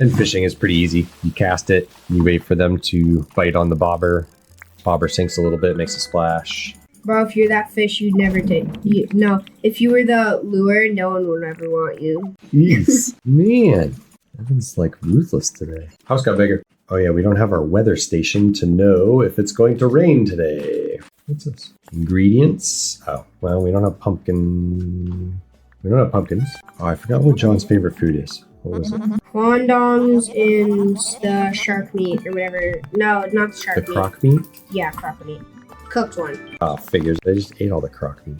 And fishing is pretty easy. You cast it, you wait for them to bite on the bobber. Bobber sinks a little bit, makes a splash. Bro, if you're that fish, you'd never take. No, if you were the lure, no one would ever want you. Jeez, man. Evan's like ruthless today. House got bigger. Oh yeah, we don't have our weather station to know if it's going to rain today. What's this? Ingredients. Oh, well, we don't have pumpkin. We don't have pumpkins. Oh, I forgot what John's favorite food is. What was it? Wandongs and the shark meat or whatever. No, not the shark meat. The croc meat? Yeah, croc meat. Cooked one. Oh, figures. I just ate all the croc meat.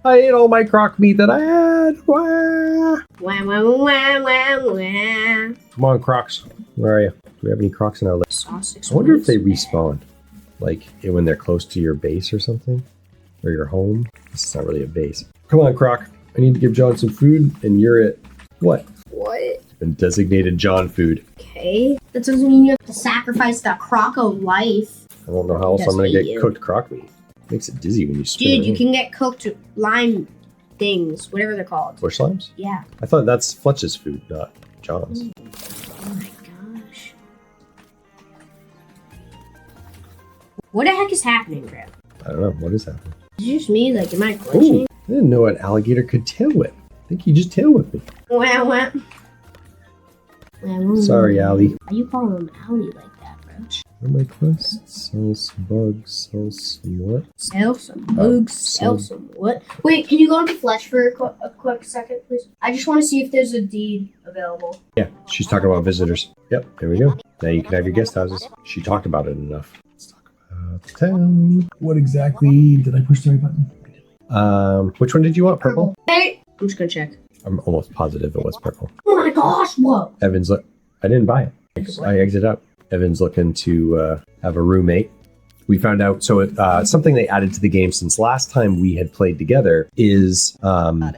I ate all my croc meat that I had. Wah. Wah, wah, wah, wah, wah. Come on, crocs. Where are you? Do we have any crocs in our list? Sausage. I wonder if they respawn. Like when they're close to your base or something? Or your home? This is not really a base. Come on, croc. I need to give John some food, and you're it. What? What? Been designated John food. Okay. That doesn't mean you have to sacrifice the croc of life. I don't know how else I'm going to get cooked croc meat. Makes it dizzy when you spin it. Dude, you can get cooked lime things, whatever they're called. Bush limes? Yeah. I thought that's Fletch's food, not John's. Oh my gosh. What the heck is happening, bro? I don't know. What is happening? Is it just me? Like, am I glitching? Ooh, I didn't know an alligator could tail whip. I think he just tail whipped me. Wah, wah. Sorry, Allie. Why you calling him Allie like that, bro? What are my quests? Sell some bugs, sell some what? Sell some bugs, sell some what? Wait, can you go into Fletch for a quick second, please? I just want to see if there's a deed available. Yeah, she's talking about visitors. Yep, there we go. Now you can have your guest houses. She talked about it enough. Let's talk about the town. What exactly did I push the right button? Which one did you want? Purple? Hey! I'm just gonna check. I'm almost positive it was purple. Oh my gosh, whoa! Evan's look. I didn't buy it. I exited out. Evan's looking to have a roommate. We found out, so something they added to the game since last time we had played together is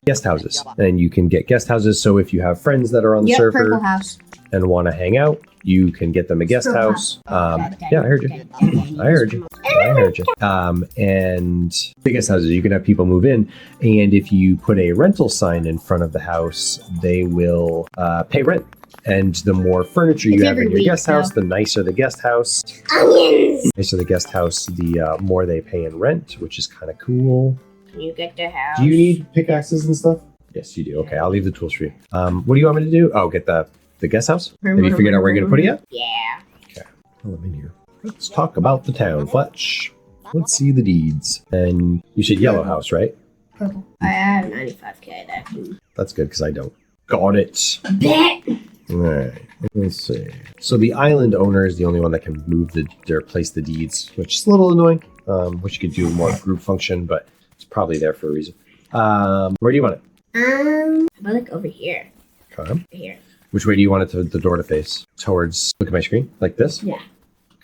guest houses. And you can get guest houses, so if you have friends that are on the server Purple house. and want to hang out, you can get them a guest house. Yeah, I heard you. I heard you. I heard you. And the guest houses, you can have people move in, and if you put a rental sign in front of the house, they will pay rent. And the more furniture you have in your guest house, the nicer the guest house. Onions! The nicer the guest house, the more they pay in rent, which is kind of cool. Can you get the house? Do you need pickaxes and stuff? Yes, you do. Okay, I'll leave the tools for you. What do you want me to do? Oh, get the guest house? Have you figured out where you're going to put it yet? Yeah. Okay, well, I'm in here. Let's talk about the town, Fletch. Let's see the deeds. And you said yellow house, right? Purple. I have 95k that can... That's good, because I don't. Got it. Bet! Alright, let's see. So the island owner is the only one that can move or place the deeds, which is a little annoying. Wish you could do more group function, but it's probably there for a reason. Where do you want it? How about like over here? Okay. Over here. Which way do you want the door to face? Towards, look at my screen, like this? Yeah.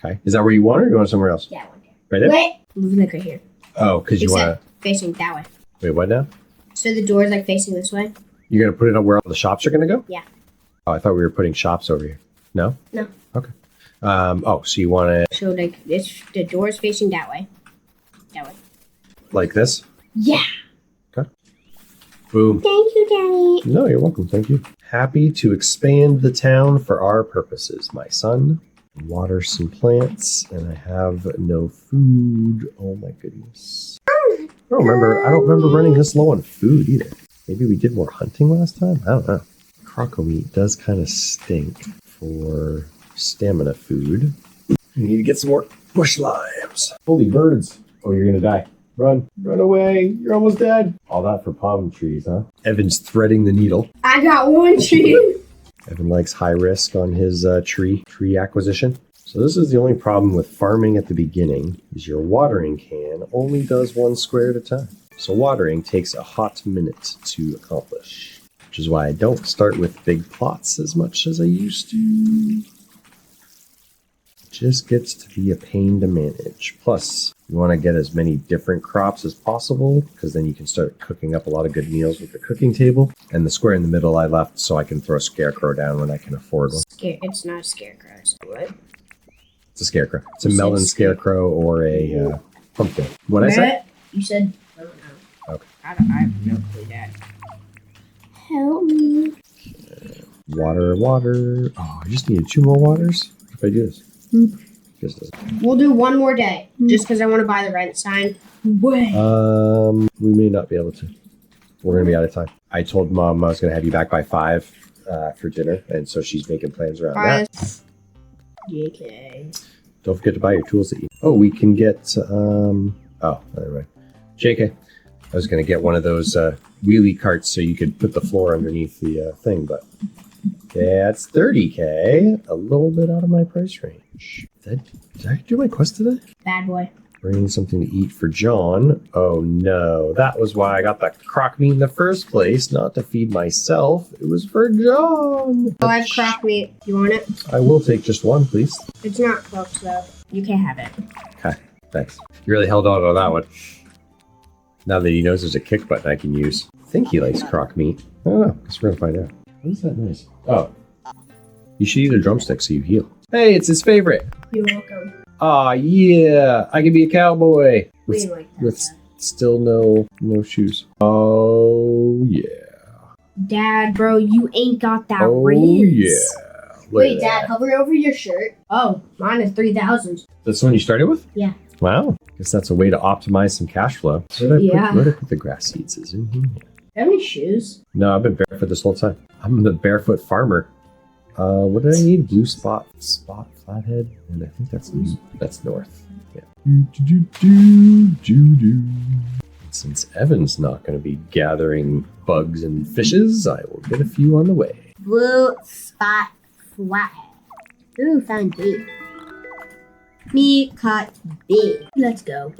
Okay. Is that where you want it, or do you want it somewhere else? Yeah, I want it. Right there? Wait! Move like right here. Oh, because you want to... facing that way. Wait, what now? So the door's like facing this way? You're going to put it on where all the shops are going to go? Yeah. Oh, I thought we were putting shops over here. No? No. Okay. Oh, so you want it So like the door's facing that way. That way. like this? Yeah. Okay. Boom. Thank you, Daddy. No, you're welcome. Thank you. Happy to expand the town for our purposes, my son. Water some plants, and I have no food. Oh my goodness. I don't remember running this low on food either. Maybe we did more hunting last time? I don't know. Croco meat does kind of stink for stamina food. We need to get some more bush limes. Holy birds. Oh, you're going to die. Run. Run away. You're almost dead. All that for palm trees, huh? Evan's threading the needle. I got one tree. Evan likes high risk on his tree acquisition. So this is the only problem with farming at the beginning, is your watering can only does 1 square at a time. So watering takes a hot minute to accomplish, which is why I don't start with big plots as much as I used to. It just gets to be a pain to manage. Plus, you want to get as many different crops as possible, because then you can start cooking up a lot of good meals with the cooking table. And the square in the middle I left so I can throw a scarecrow down when I can afford one. It's not a scarecrow. What? It's a scarecrow. It's a melon scarecrow or a pumpkin. What I say? You said, I don't know. Okay. I have no clue, Dad. Help me. Water, water. Oh, I just needed 2 more waters. If I do this. We'll do one more day, just because I want to buy the rent sign. We may not be able to. We're going to be out of time. I told Mom I was going to have you back by 5 for dinner, and so she's making plans around that. Okay. Don't forget to buy your tools to eat. Oh, we can get, oh, never mind. JK, I was going to get one of those wheelie carts so you could put the floor underneath the thing, but that's $30K, a little bit out of my price range. Did I do my quest today? Bad boy. Bringing something to eat for John. Oh no, that was why I got the crock meat in the first place, not to feed myself. It was for John. Oh, I have crock meat. You want it? I will take just one, please. It's not cooked though. You can have it. Okay, thanks. You really held on that one. Now that he knows there's a kick button I can use. I think he likes crock meat. I don't know, guess we're gonna find out. What is that noise? Oh. You should eat a drumstick so you heal. Hey, it's his favorite. You're welcome. Aw, yeah. I can be a cowboy. We like that. With still no shoes. Oh, yeah. Dad, bro, you ain't got that Oh, yeah. Look Wait, at Dad, that. hover over your shirt. Oh, mine is 3,000. That's the one you started with? Yeah. Wow. Guess that's a way to optimize some cash flow. Where did I put the grass seeds? Is in here? Do you have any shoes? No, I've been barefoot this whole time. I'm the barefoot farmer. What did I need? Blue spot, flathead, and I think that's north. Yeah. Since Evan's not going to be gathering bugs and fishes, I will get a few on the way. Blue spot flathead. Ooh, found B. Me caught B. Let's go.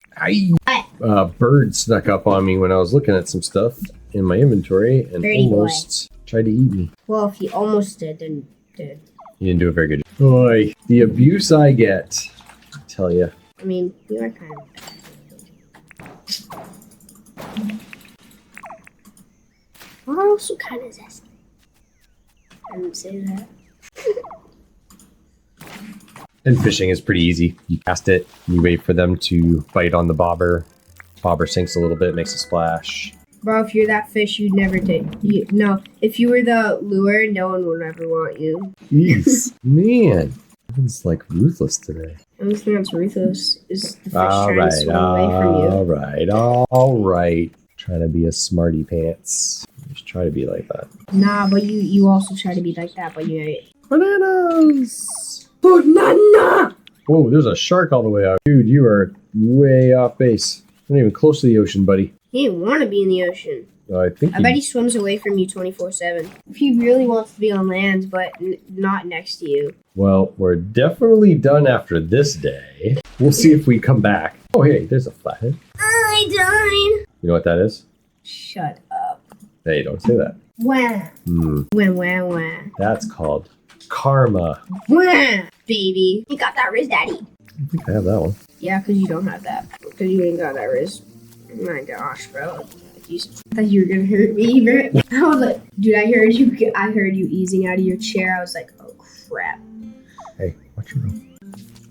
Bird snuck up on me when I was looking at some stuff in my inventory and almost tried to eat me. Well, if he almost did, then did. You didn't do a very good job. Boy, the abuse I get. I tell you. I mean, you are kind of. We're also kind of zesty. I didn't say that. And fishing is pretty easy. You cast it, you wait for them to bite on the bobber. Bobber sinks a little bit, makes a splash. Bro, if you're that fish, you'd never take. No, if you were the lure, no one would ever want you. Jeez, man. Evan's like ruthless today. The only thing that's ruthless is the fish trying to swim away from you. All right. Trying to be a smarty pants. Just try to be like that. Nah, but you also try to be like that, but you ain't. Bananas! Banana! Whoa, there's a shark all the way out. Dude, you are way off base. Not even close to the ocean, buddy. He didn't want to be in the ocean. I bet he swims away from you 24/7. If he really wants to be on land, but not next to you. Well, we're definitely done after this day. We'll see if we come back. Oh, hey, there's a flathead. I died. You know what that is? Shut up. Hey, don't say that. Wah. Wah. That's called karma. Wah, baby. You got that wrist, daddy. I think I have that one. Yeah, because you don't have that. Because you ain't got that wrist. My gosh, bro. I thought you were gonna hurt me, bro. I was like, dude, I heard you easing out of your chair. I was like, oh crap. Hey, watch your roll.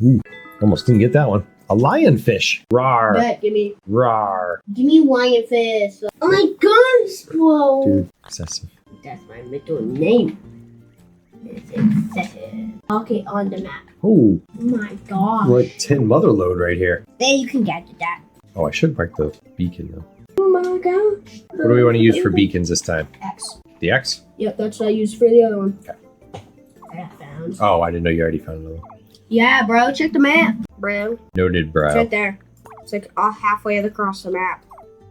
Ooh, almost didn't get that one. A lionfish. Rawr. Bet, give me lionfish. Oh my gosh, bro. Dude, excessive. That's my middle name. It's excessive. Okay, on the map. Oh, Oh my gosh. like 10 mother load right here. Then you can get that. Oh, I should mark the beacon though. Oh my gosh. What do we want to use for beacons this time? X. The X? Yep, that's what I used for the other one. Okay. I found. Oh, I didn't know you already found another one. Yeah, bro, check the map. Bro. Noted, bro. It's right there. It's like off halfway across the map.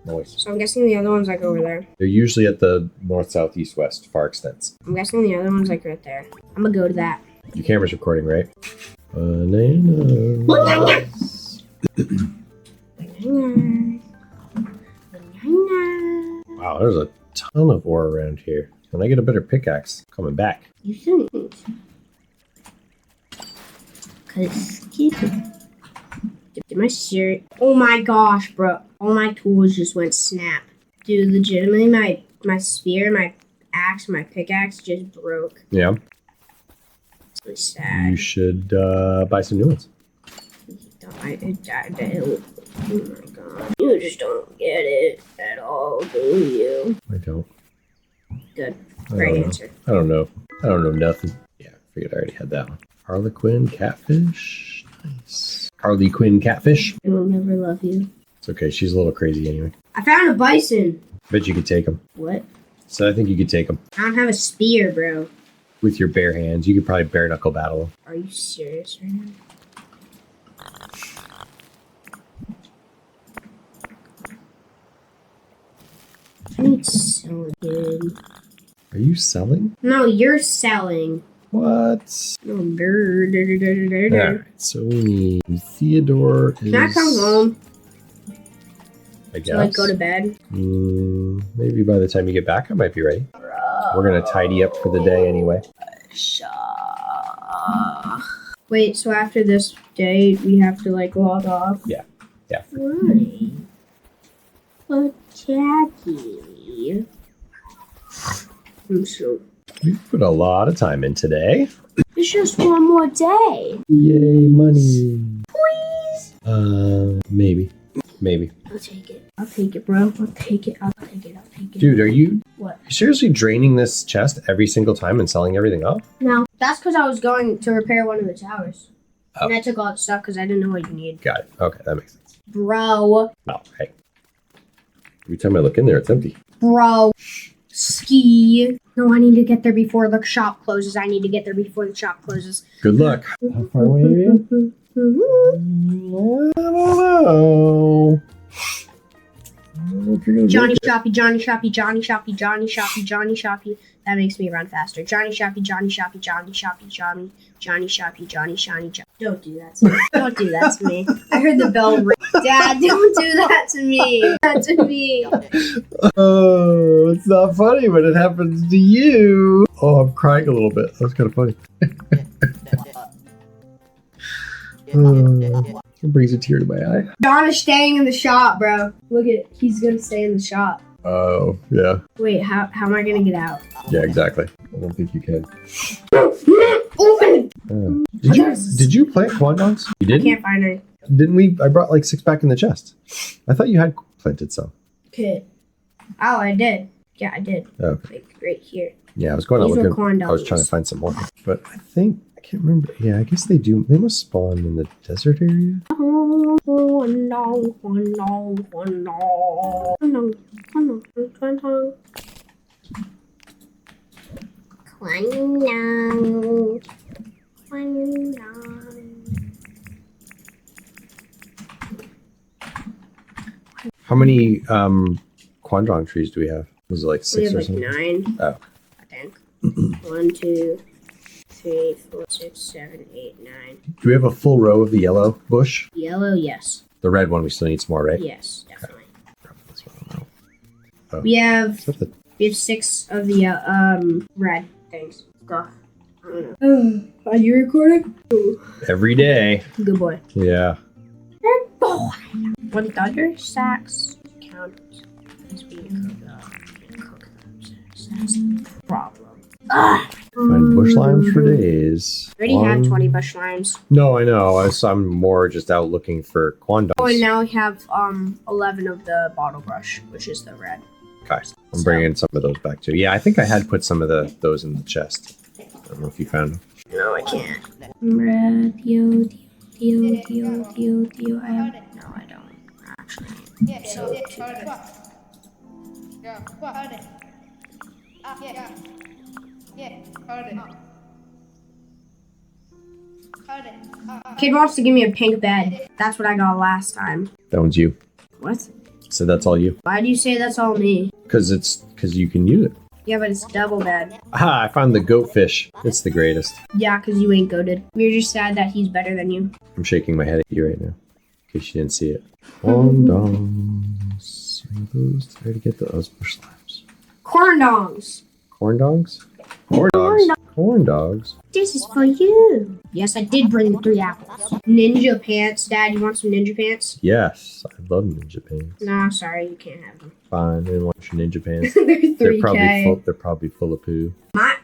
Nice. So I'm guessing the other one's like over there. They're usually at the north, south, east, west, far extents. I'm guessing the other one's like right there. I'm gonna go to that. Your camera's recording, right? Bananas. Wow, there's a ton of ore around here. When I get a better pickaxe, coming back. You shouldn't. Cause it's stupid. Did my shirt. Oh my gosh, bro. All my tools just went snap. Dude, legitimately my spear, my axe, my pickaxe just broke. Yeah. It's really sad. You should buy some new ones. Oh my god. You just don't get it at all, do you? I don't. Good. I Great don't know. answer. I don't know. I don't know nothing. Yeah, I figured I already had that one. Harlequin catfish. Nice. Harley Quinn catfish. I will never love you. It's okay. She's a little crazy anyway. I found a bison. Bet you could take them. What? So I think you could take them. I don't have a spear, bro. With your bare hands. You could probably bare knuckle battle them. Are you serious right now? I need so good. Are you selling? No, you're selling. What? No, brr. Alright, so we need Theodore is... Can I come home I guess. to like go to bed? Maybe by the time you get back, I might be ready. We're gonna tidy up for the day anyway. Wait, so after this day, we have to like log off? Yeah. Why? But Jackie. I'm so... We put a lot of time in today. It's just one more day. Yay, money. Please. Maybe. I'll take it. I'll take it, bro. I'll take it. Dude, are you What? seriously draining this chest every single time and selling everything off? No. That's because I was going to repair one of the towers. Oh. And I took all the stuff because I didn't know what you need. Got it. Okay, that makes sense. Bro. Oh, hey. Every time I look in there, it's empty. Bro. Ski. No, I need to get there before the shop closes. Good luck. How far away are you? I don't know. I don't know if you're gonna Johnny make it. Shoppy, Johnny Shoppy, Johnny Shoppy, Johnny Shoppy, Johnny Shoppy. That makes me run faster. Johnny Shoppy, Johnny Shoppy, Johnny Shoppy, Johnny Shoppy, Johnny Shiny. Don't do that to me. Don't do that to me. I heard the bell ring. Dad, don't do that to me. Not to me. Oh, it's not funny when it happens to you. Oh, I'm crying a little bit. That was kind of funny. It brings a tear to my eye. John is staying in the shop, bro. Look at it. He's gonna stay in the shop. Oh, yeah. Wait, how am I gonna get out? Yeah, exactly. I don't think you can. Open! Did you plant quandongs? You I didn't? can't find any. Didn't we? I brought like 6 back in the chest. I thought you had planted some. Okay. Oh, I did. Yeah, I did. Oh, okay. Like right here. Yeah, I was going to These look were at. corn I was dogs. trying to find some more, but I think I can't remember. Yeah, I guess they do. They must spawn in the desert area. Oh no, oh no, oh no. Oh no, oh no, oh no. How many quandong trees do we have? Was it like We 6 have or like something? 9. Oh. I think. 1, 2, 3, 4, 6, 7, 8, 9. Do we have a full row of the yellow bush? Yellow, yes. The red one, we still need some more, right? Yes, definitely. That's what I don't know. Oh. We have Is that the- 6 of the red things. Stuff. I don't know. Are you recording? Every day. Good boy. Yeah. Good boy. When thunder sacks count as being cooked up, that's the problem. Find bush limes for days. I already have 20 bush limes. No, I know. I'm more just out looking for quandongs. Oh, and now we have 11 of the bottle brush, which is the red. Okay. I'm bringing some of those back too. Yeah, I think I had put some of those in the chest. I don't know if you found them. No, I can't. Red, Theo. I have. No, I don't. Actually. So, Kid wants to give me a pink bed. That's what I got last time. That one's you. What? So that's all you. Why do you say that's all me? Because you can use it. Yeah, but it's double bed. Ah, I found the goat fish. It's the greatest. Yeah, because you ain't goated. We're just sad that he's better than you. I'm shaking my head at you right now. In case you didn't see it. Quandongs. Are those? Try to get those bush limes. Corn dogs. Corn dogs? Corn dogs. Corn dogs. This is for you. Yes, I did bring the 3 apples. Ninja pants. Dad, you want some ninja pants? Yes, I love ninja pants. Nah, sorry, you can't have them. Fine, I didn't want your ninja pants. They're 3K. They're probably full of poo.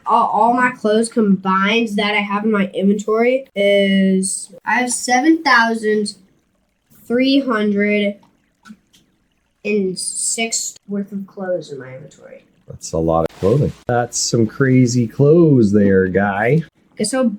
All my clothes combined that I have in my inventory is I have 7,306 worth of clothes in my inventory. That's a lot of clothing. That's some crazy clothes there, guy. Guess how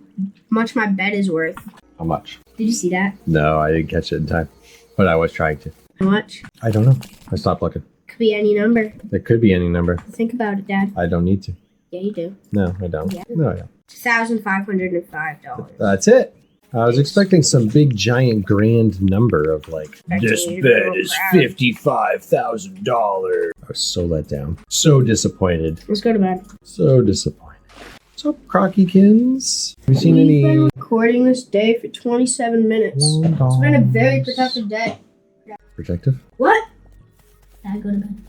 much my bed is worth. How much? Did you see that? No, I didn't catch it in time. But I was trying to. How much? I don't know. I stopped looking. Could be any number. It could be any number. Think about it, Dad. I don't need to. Yeah, you do. No, I don't. Yeah. No, I don't. $2,505. That's it. I was expecting some big, giant, grand number of like, this bed is $55,000. I was so let down. So disappointed. Let's go to bed. So disappointed. What's up, Crockykins? Have you seen We've been any? recording this day for 27 minutes. It's been a very productive day. Protective? What? Dad, go to bed.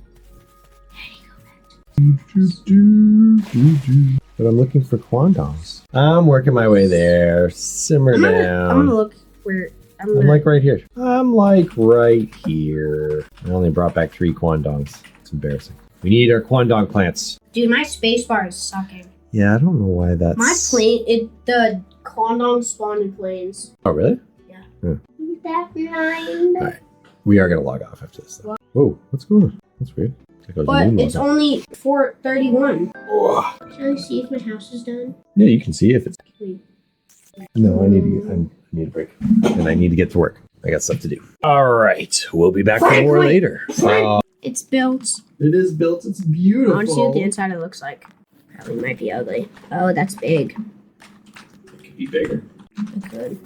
But I'm looking for quandongs. I'm working my way there. Simmer down. I'm gonna look where I'm like right here. I'm like right here. I only brought back 3 quandongs. It's embarrassing. We need our quandong plants. Dude, my spacebar is sucking. Yeah, I don't know why that's... My plane, the quandong spawned in planes. Oh, really? Yeah. All right. We are going to log off after this, though. Whoa, what's going on? That's weird. But it's only 4:31. Oh. Can I see if my house is done? Yeah, you can see if it's... Wait. No, I need a break. And I need to get to work. I got stuff to do. All right. We'll be back for more later. It's built. It is built. It's beautiful. I want to see what the inside it looks like. Probably might be ugly. Oh, that's big. It could be bigger. It could.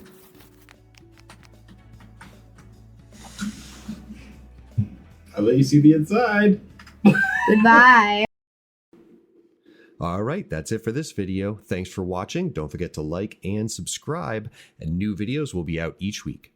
I'll let you see the inside. Goodbye. All right, that's it for this video. Thanks for watching. Don't forget to like and subscribe, and new videos will be out each week.